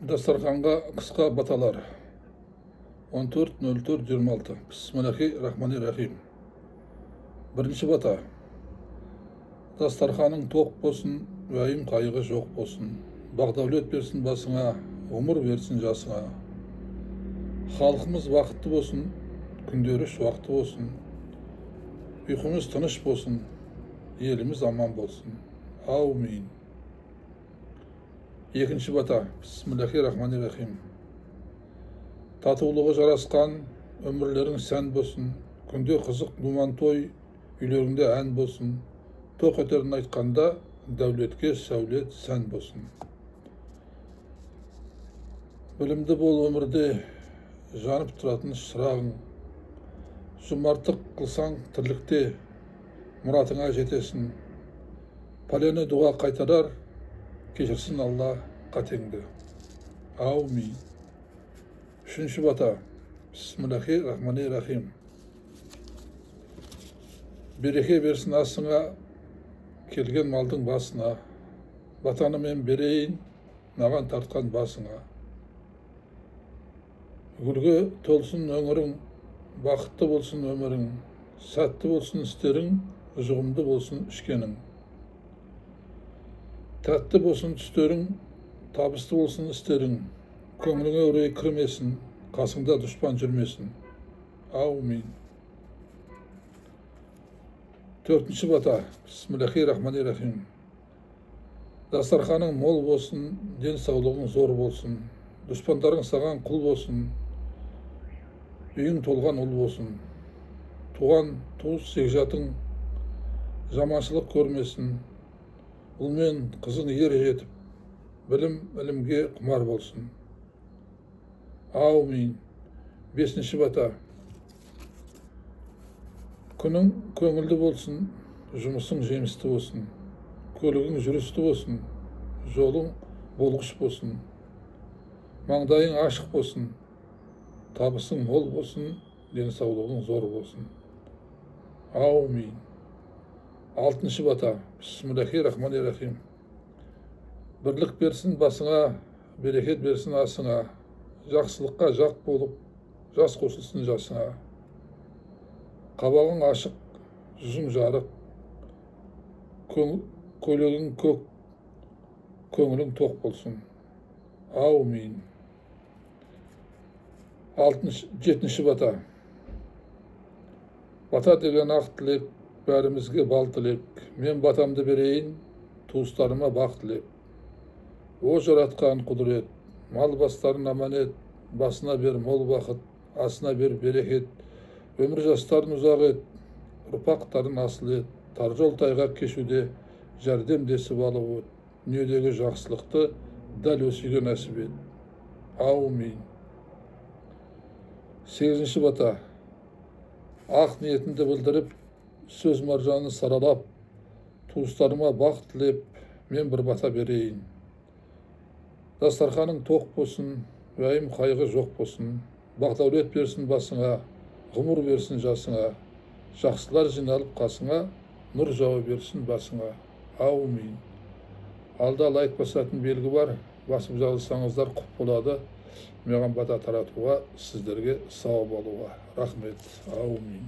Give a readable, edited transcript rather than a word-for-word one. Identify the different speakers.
Speaker 1: Дастарханға қысқа баталар. 14.04.26. Бисмиллахи-рахмани-рахим. Бірінші бата. Дастарханың тоқ болсын, уайым қайғы жоқ болсын. Бақ-дәулет берсін басыңа, ғұмыр берсін жасыңа. Халқымыз бақытты болсын, күндері шуақты болсын. Ұйқымыз тыныш болсын, еліміз аман болсын. Аумин. Екінші бата. Бисмиллахи-рахмани-рахим. Татулығы жарасқан, өмірлерің сән болсын. Күнде қызық думан той, үйлеріңде ән болсын. Тоқ етерін айтқанда, дәулетке сәулет сән болсын. Білімді бол өмірде, жанып тұратын шырағың. Жұмартық қылсаң тірлікте, мұратыңа жетесін. Пәлені дұға қайтарар, кешірсін Алла қатеңді. Аумин. Үшінші бата. Бисмиллахи-рахмани-рахим. Береке берсін асыңа, келген малдың басына. Батаны мен берейін, маған тартқан басыңа. Гүлге толсын өңірің, бақытты болсын өмірің. Сәтті болсын істерің, жұғымды болсын ішкенің. Тәтті болсын түстерің, табысты болсын істерің. Көңіліңе үрей кірмесін, қасыңда дұшпан жүрмесін. Аумин. Төртінші бата. Бисмиллахи-рахмани-рахим. Дастарханың мол болсын, денсаулығың зор болсын. Дұшпандарың саған құл болсын. Үйің толған ұл болсын. Туған туыс жекжатың жаманшылық көрмесін. Ұл мен қызың ер жетіп, білім ілімге құмар болсын. Аумин. Бесінші бата. Күнің көңілді болсын, жұмысың жемісті болсын. Көлігің жүрісті болсын, жолың болғыш болсын. Маңдайың ашық болсын, табысың мол болсын, денсаулығың зор болсын. Аумин. Алтыншы бата. Бисмиллахи-рахмани-рахим. Бірлік берсін басыңа, берекет берсін асыңа. Жақсылыққа жақ болып, жас қосылсын жасыңа. Қабағың ашық, жүзің жарық. Көйлегің көк, көңілің тоқ болсын. Аумин. Жетінші бата. Бата деген ақ тілек, бәрімізге бал тілек. Мен батамды берейін, туыстарыма бақ тілек. О жаратқан құдірет, мал бастарын аманет, басына бер мол бақыт, асына бер берекет. Өмір жастарын ұзақ ет, ұрпақтарын асыл ет. Тар жол тайғақ кешуде жәрдемдесіп алып өт. Дүниедегі жақсылықты дәл осыға нәсіп ет. Аумин. Сегізінші бата. Ақ ниетімді білдіріп, сөз маржаны саралап, туыстарыма бақ тілеп, мен бір бата берейін. Дастарханың тоқ болсын, уайым қайғы жоқ болсын. Бақ-дәулет берсін басыңа, ғұмыр берсін жасыңа. Жақсылар жиналып қасыңа, нұр жауы берсін басыңа. Аумин. Алда лайк басатын белгі бар, басып жазылсаңыздар құп болады. Маған бата таратуға, сіздерге сау болуға. Рахмет. Аумин.